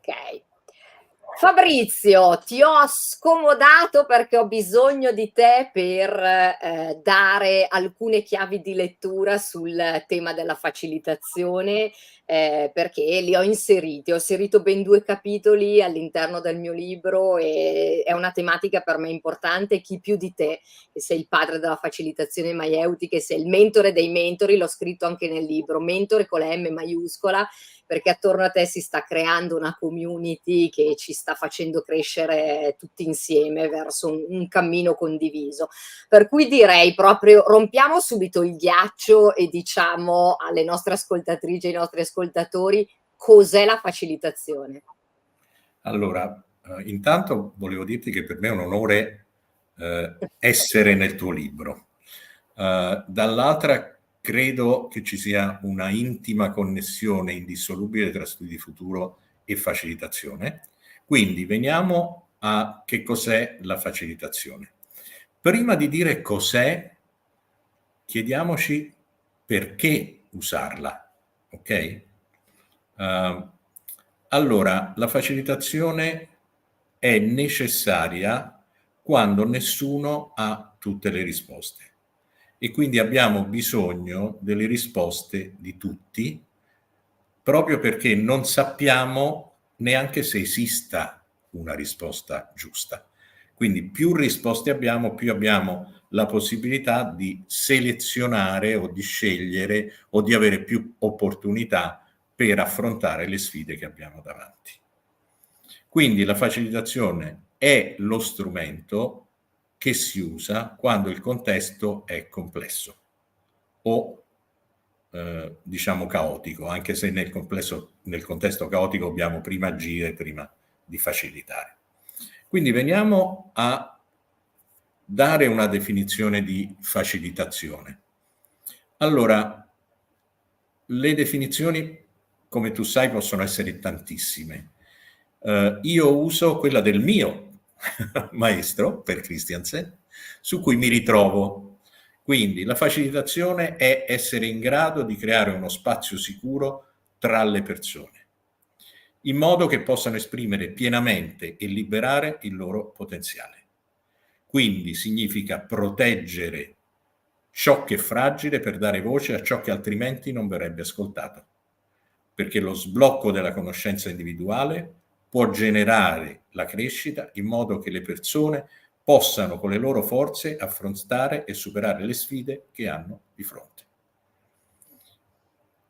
Ok. Fabrizio, ti ho scomodato perché ho bisogno di te per dare alcune chiavi di lettura sul tema della facilitazione, perché li ho inserito ben 2 capitoli all'interno del mio libro e è una tematica per me importante. Chi più di te, che sei il padre della facilitazione maieutica, che sei il mentore dei mentori, l'ho scritto anche nel libro, mentore con la M maiuscola, perché attorno a te si sta creando una community che ci sta facendo crescere tutti insieme verso un cammino condiviso. Per cui direi proprio rompiamo subito il ghiaccio e diciamo alle nostre ascoltatrici e ai nostri ascoltatori cos'è la facilitazione. Allora, intanto volevo dirti che per me è un onore essere nel tuo libro. Dall'altra credo che ci sia una intima connessione indissolubile tra studi futuro e facilitazione. Quindi veniamo a che cos'è la facilitazione. Prima di dire cos'è, chiediamoci perché usarla, ok? Allora, la facilitazione è necessaria quando nessuno ha tutte le risposte e quindi abbiamo bisogno delle risposte di tutti, proprio perché non sappiamo neanche se esista una risposta giusta. Quindi più risposte abbiamo, più abbiamo la possibilità di selezionare o di scegliere o di avere più opportunità per affrontare le sfide che abbiamo davanti. Quindi la facilitazione è lo strumento che si usa quando il contesto è complesso o diciamo caotico, anche se nel contesto caotico dobbiamo prima agire prima di facilitare. Quindi veniamo a dare una definizione di facilitazione. Allora, le definizioni, come tu sai, possono essere tantissime. Io uso quella del mio maestro, Per Christiansen, su cui mi ritrovo. Quindi la facilitazione è essere in grado di creare uno spazio sicuro tra le persone, in modo che possano esprimere pienamente e liberare il loro potenziale. Quindi significa proteggere ciò che è fragile per dare voce a ciò che altrimenti non verrebbe ascoltato, perché lo sblocco della conoscenza individuale può generare la crescita in modo che le persone possano con le loro forze affrontare e superare le sfide che hanno di fronte.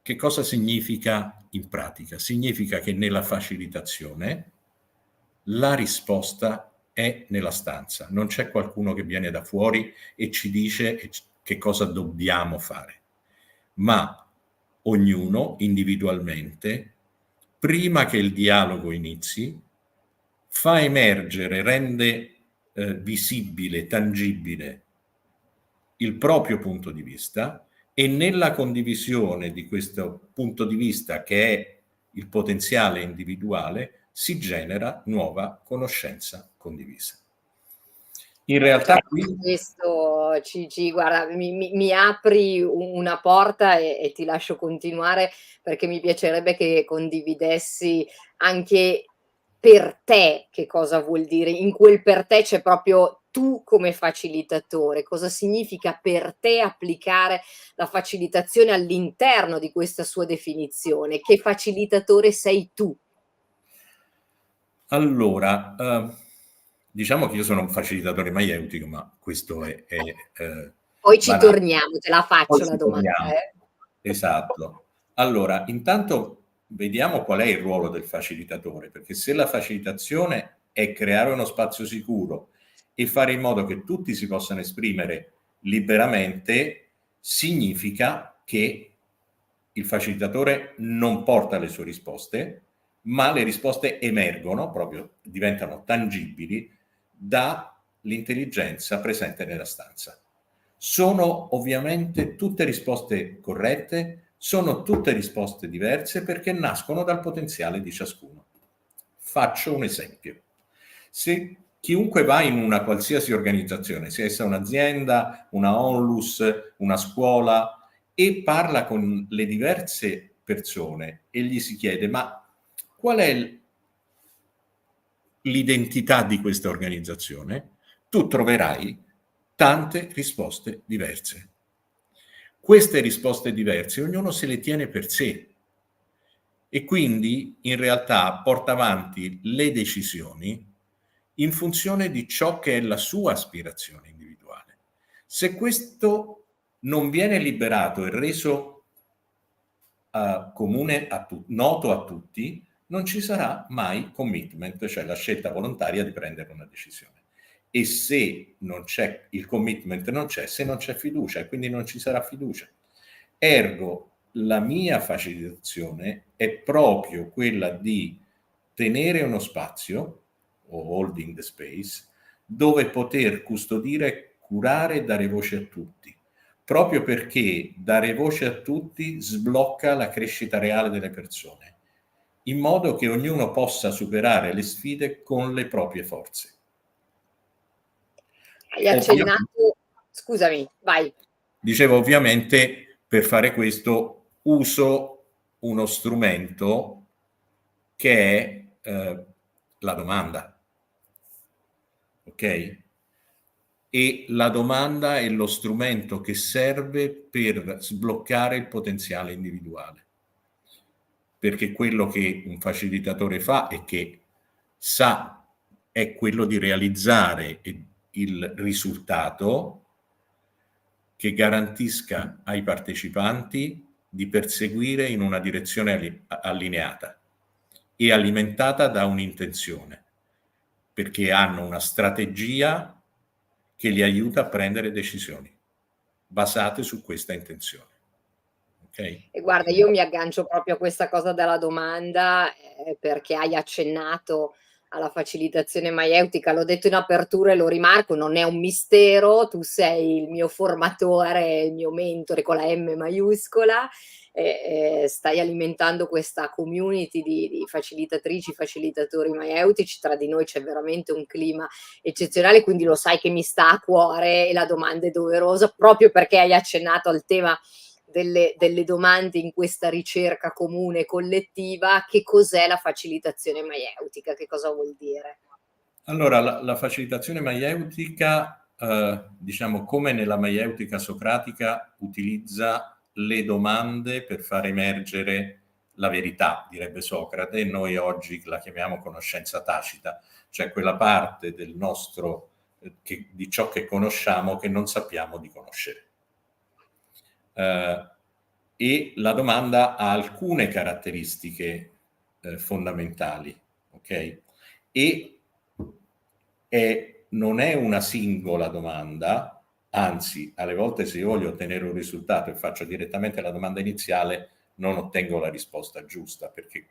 Che cosa significa in pratica? Significa che nella facilitazione la risposta è nella stanza, non c'è qualcuno che viene da fuori e ci dice che cosa dobbiamo fare, ma ognuno individualmente, prima che il dialogo inizi, fa emergere, rende visibile, tangibile il proprio punto di vista e nella condivisione di questo punto di vista, che è il potenziale individuale, si genera nuova conoscenza condivisa. In realtà questo guarda, mi apri una porta e ti lascio continuare, perché mi piacerebbe che condividessi anche per te che cosa vuol dire. In quel per te c'è proprio tu come facilitatore. Cosa significa per te applicare la facilitazione all'interno di questa sua definizione? Che facilitatore sei tu? Allora, diciamo che io sono un facilitatore maieutico, ma questo è Poi ci banale. torniamo, te la Poi faccio la ci domanda, torniamo. Esatto. Allora, intanto vediamo qual è il ruolo del facilitatore, perché se la facilitazione è creare uno spazio sicuro e fare in modo che tutti si possano esprimere liberamente, significa che il facilitatore non porta le sue risposte, ma le risposte emergono, proprio diventano tangibili, dall'intelligenza presente nella stanza. Sono ovviamente tutte risposte corrette, sono tutte risposte diverse perché nascono dal potenziale di ciascuno. Faccio un esempio. Se chiunque va in una qualsiasi organizzazione, sia essa un'azienda, una onlus, una scuola, e parla con le diverse persone e gli si chiede: ma qual è l'identità di questa organizzazione, tu troverai tante risposte diverse. Queste risposte diverse, ognuno se le tiene per sé e quindi in realtà porta avanti le decisioni in funzione di ciò che è la sua aspirazione individuale. Se questo non viene liberato e reso comune noto a tutti, non ci sarà mai commitment, cioè la scelta volontaria di prendere una decisione. E se non c'è il commitment, non c'è, se non c'è fiducia, e quindi non ci sarà fiducia. Ergo, la mia facilitazione è proprio quella di tenere uno spazio, o holding the space, dove poter custodire, curare e dare voce a tutti, proprio perché dare voce a tutti sblocca la crescita reale delle persone, in modo che ognuno possa superare le sfide con le proprie forze. Hai accennato, scusami, vai. Dicevo, ovviamente, per fare questo uso uno strumento che è la domanda. Ok? E la domanda è lo strumento che serve per sbloccare il potenziale individuale. Perché quello che un facilitatore fa e che sa è quello di realizzare il risultato che garantisca ai partecipanti di perseguire in una direzione allineata e alimentata da un'intenzione, perché hanno una strategia che li aiuta a prendere decisioni basate su questa intenzione. Okay? E guarda, io mi aggancio proprio a questa cosa della domanda, perché hai accennato alla facilitazione maieutica, l'ho detto in apertura e lo rimarco, non è un mistero, tu sei il mio formatore, il mio mentore con la M maiuscola, stai alimentando questa community di facilitatrici, facilitatori maieutici, tra di noi c'è veramente un clima eccezionale, quindi lo sai che mi sta a cuore e la domanda è doverosa, proprio perché hai accennato al tema delle domande in questa ricerca comune collettiva. Che cos'è la facilitazione maieutica? Che cosa vuol dire? Allora, la facilitazione maieutica, diciamo come nella maieutica socratica, utilizza le domande per far emergere la verità, direbbe Socrate, e noi oggi la chiamiamo conoscenza tacita, cioè quella parte del nostro, di ciò che conosciamo che non sappiamo di conoscere. E la domanda ha alcune caratteristiche fondamentali, ok? E non è una singola domanda, anzi, alle volte se io voglio ottenere un risultato e faccio direttamente la domanda iniziale, non ottengo la risposta giusta, perché,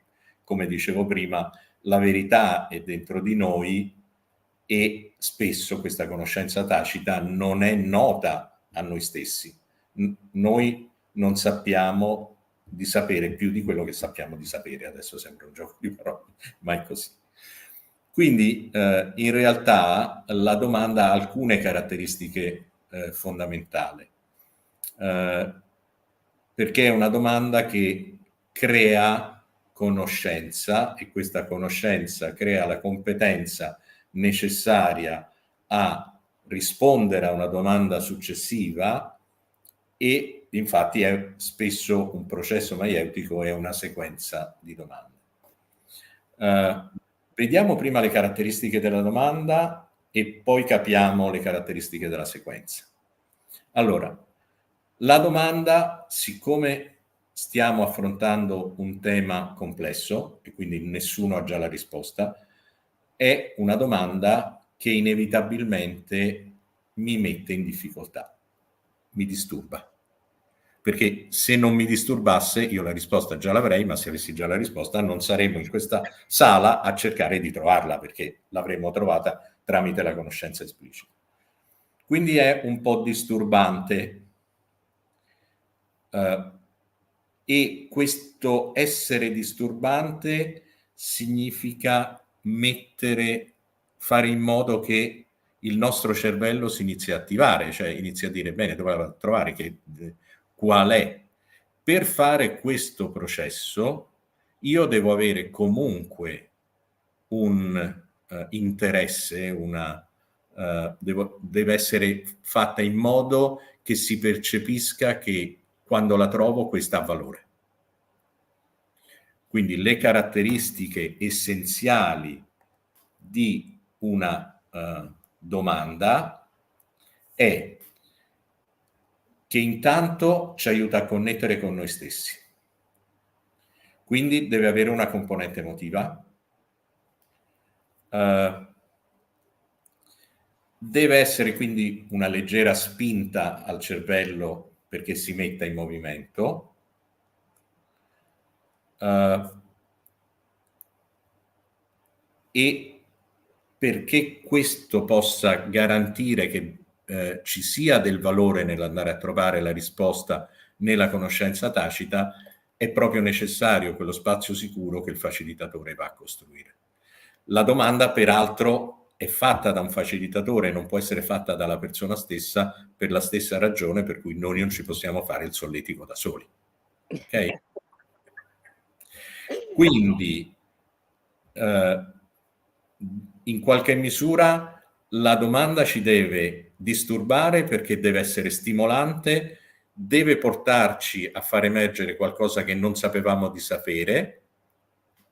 come dicevo prima, la verità è dentro di noi e spesso questa conoscenza tacita non è nota a noi stessi. Noi non sappiamo di sapere più di quello che sappiamo di sapere. Adesso sembra un gioco di parole, ma è così. Quindi in realtà la domanda ha alcune caratteristiche fondamentali, perché è una domanda che crea conoscenza e questa conoscenza crea la competenza necessaria a rispondere a una domanda successiva e infatti è spesso un processo maieutico, è una sequenza di domande. Vediamo prima le caratteristiche della domanda e poi capiamo le caratteristiche della sequenza. Allora, la domanda, siccome stiamo affrontando un tema complesso e quindi nessuno ha già la risposta, è una domanda che inevitabilmente mi mette in difficoltà, mi disturba. Perché se non mi disturbasse io la risposta già l'avrei, ma se avessi già la risposta non saremmo in questa sala a cercare di trovarla, perché l'avremmo trovata tramite la conoscenza esplicita. Quindi è un po' disturbante e questo essere disturbante significa fare in modo che il nostro cervello si inizi a attivare, cioè inizia a dire bene, dove vado a trovare, qual è. Per fare questo processo io devo avere comunque un interesse, deve essere fatta in modo che si percepisca che quando la trovo questa ha valore. Quindi le caratteristiche essenziali di una domanda è che intanto ci aiuta a connettere con noi stessi. Quindi deve avere una componente emotiva, deve essere quindi una leggera spinta al cervello perché si metta in movimento, e perché questo possa garantire che ci sia del valore nell'andare a trovare la risposta nella conoscenza tacita, è proprio necessario quello spazio sicuro che il facilitatore va a costruire. La domanda, peraltro, è fatta da un facilitatore, non può essere fatta dalla persona stessa per la stessa ragione per cui noi non ci possiamo fare il solletico da soli. Ok? Quindi, in qualche misura, la domanda ci deve disturbare perché deve essere stimolante, deve portarci a far emergere qualcosa che non sapevamo di sapere,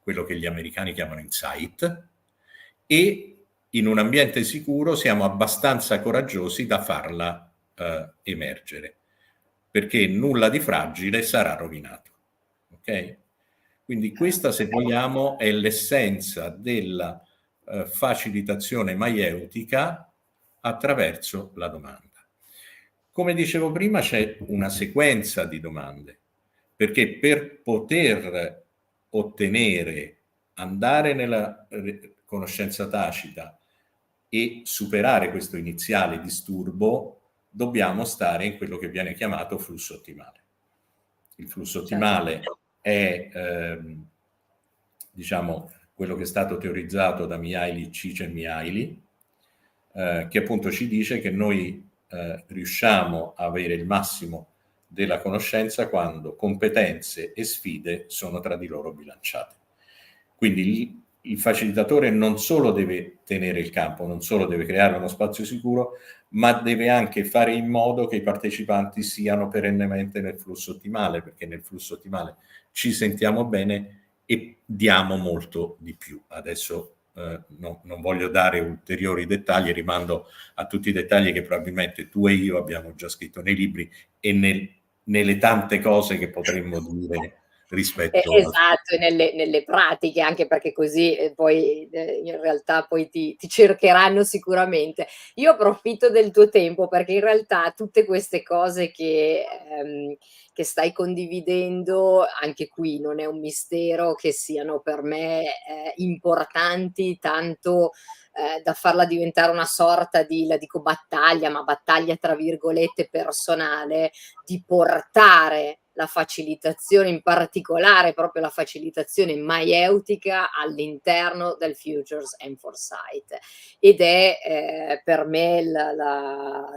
quello che gli americani chiamano insight, e in un ambiente sicuro siamo abbastanza coraggiosi da farla emergere, perché nulla di fragile sarà rovinato. Ok? Quindi questa, se vogliamo, è l'essenza della facilitazione maieutica attraverso la domanda. Come dicevo prima, c'è una sequenza di domande, perché per poter ottenere, andare nella conoscenza tacita e superare questo iniziale disturbo, dobbiamo stare in quello che viene chiamato flusso ottimale. Il flusso ottimale è, diciamo, quello che è stato teorizzato da Mihaly Csikszentmihalyi, che appunto ci dice che noi riusciamo a avere il massimo della conoscenza quando competenze e sfide sono tra di loro bilanciate. Quindi il facilitatore non solo deve tenere il campo, non solo deve creare uno spazio sicuro, ma deve anche fare in modo che i partecipanti siano perennemente nel flusso ottimale, perché nel flusso ottimale ci sentiamo bene e diamo molto di più. Adesso non voglio dare ulteriori dettagli, rimando a tutti i dettagli che probabilmente tu e io abbiamo già scritto nei libri e nelle tante cose che potremmo dire rispetto esatto, nelle pratiche, anche perché così poi in realtà poi ti cercheranno sicuramente. Io approfitto del tuo tempo perché in realtà tutte queste cose che stai condividendo, anche qui non è un mistero che siano per me importanti, tanto da farla diventare una sorta di, la dico battaglia, ma battaglia tra virgolette personale, di portare la facilitazione, in particolare proprio la facilitazione maieutica all'interno del Futures and Foresight, ed è per me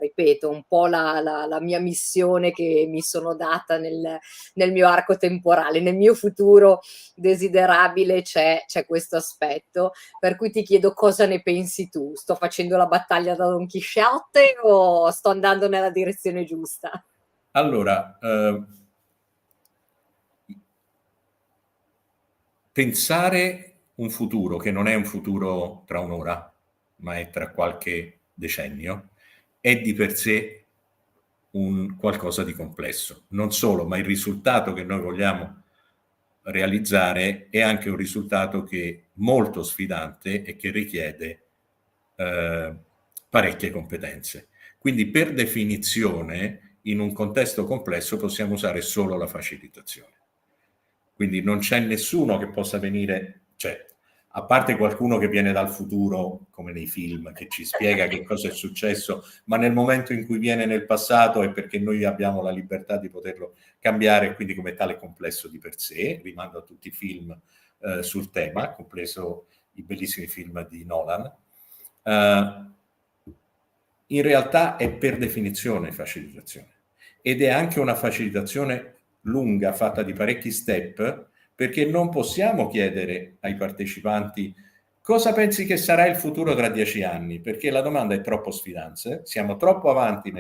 ripeto, un po' la mia missione che mi sono data nel mio arco temporale, nel mio futuro desiderabile c'è questo aspetto, per cui ti chiedo cosa ne pensi tu. Sto facendo la battaglia da Don Chisciotte o sto andando nella direzione giusta? Allora, pensare un futuro che non è un futuro tra un'ora, ma è tra qualche decennio, è di per sé un qualcosa di complesso. Non solo, ma il risultato che noi vogliamo realizzare è anche un risultato che molto sfidante e che richiede parecchie competenze. Quindi per definizione, in un contesto complesso possiamo usare solo la facilitazione. Quindi non c'è nessuno che possa venire, cioè, a parte qualcuno che viene dal futuro, come nei film, che ci spiega che cosa è successo, ma nel momento in cui viene nel passato è perché noi abbiamo la libertà di poterlo cambiare, quindi come tale complesso di per sé. Rimando a tutti i film sul tema, compreso i bellissimi film di Nolan. In realtà è per definizione facilitazione, ed è anche una facilitazione lunga, fatta di parecchi step, perché non possiamo chiedere ai partecipanti Cosa pensi che sarà il futuro tra 10 anni? Perché la domanda è troppo sfidante, siamo troppo avanti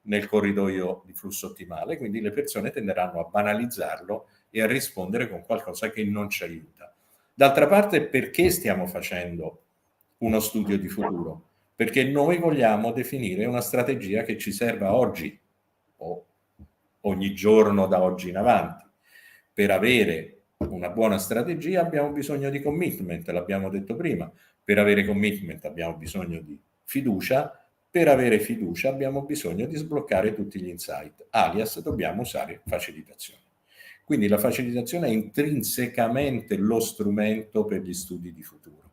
nel corridoio di flusso ottimale, quindi le persone tenderanno a banalizzarlo e a rispondere con qualcosa che non ci aiuta. D'altra parte, perché stiamo facendo uno studio di futuro? Perché noi vogliamo definire una strategia che ci serva oggi o ogni giorno da oggi in avanti. Per avere una buona strategia abbiamo bisogno di commitment, l'abbiamo detto prima. Per avere commitment abbiamo bisogno di fiducia, per avere fiducia abbiamo bisogno di sbloccare tutti gli insight, alias dobbiamo usare facilitazione. Quindi la facilitazione è intrinsecamente lo strumento per gli studi di futuro.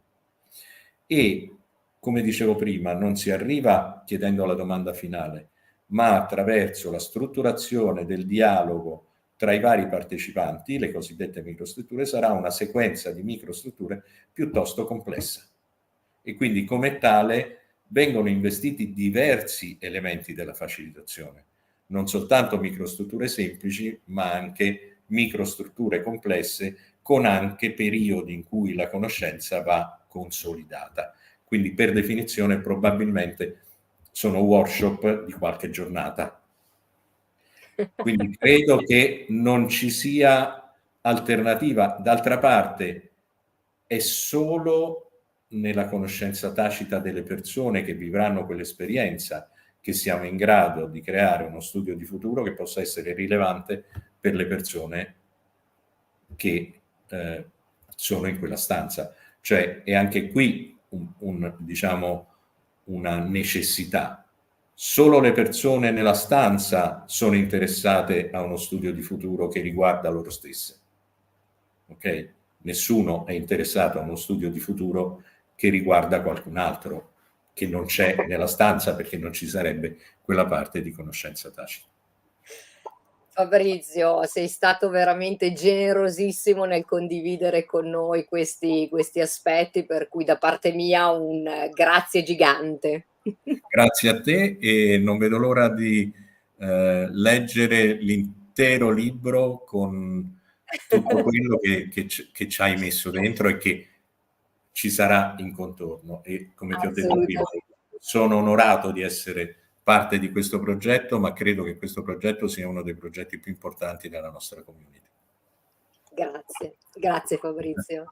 E, come dicevo prima, non si arriva chiedendo la domanda finale, ma attraverso la strutturazione del dialogo tra i vari partecipanti, le cosiddette microstrutture, sarà una sequenza di microstrutture piuttosto complessa. E quindi come tale vengono investiti diversi elementi della facilitazione, non soltanto microstrutture semplici, ma anche microstrutture complesse, con anche periodi in cui la conoscenza va consolidata. Quindi per definizione probabilmente sono workshop di qualche giornata. Quindi credo che non ci sia alternativa. D'altra parte è solo nella conoscenza tacita delle persone che vivranno quell'esperienza che siamo in grado di creare uno studio di futuro che possa essere rilevante per le persone che sono in quella stanza. Cioè è anche qui diciamo, una necessità. Solo le persone nella stanza sono interessate a uno studio di futuro che riguarda loro stesse. Ok? Nessuno è interessato a uno studio di futuro che riguarda qualcun altro che non c'è nella stanza, perché non ci sarebbe quella parte di conoscenza tacita. Fabrizio, sei stato veramente generosissimo nel condividere con noi questi aspetti, per cui da parte mia un grazie gigante. Grazie a te e non vedo l'ora di leggere l'intero libro con tutto quello che ci hai messo dentro e che ci sarà in contorno. E come ti ho detto prima, Assolutamente. sono onorato di essere parte di questo progetto, ma credo che questo progetto sia uno dei progetti più importanti della nostra community. Grazie, grazie Fabrizio.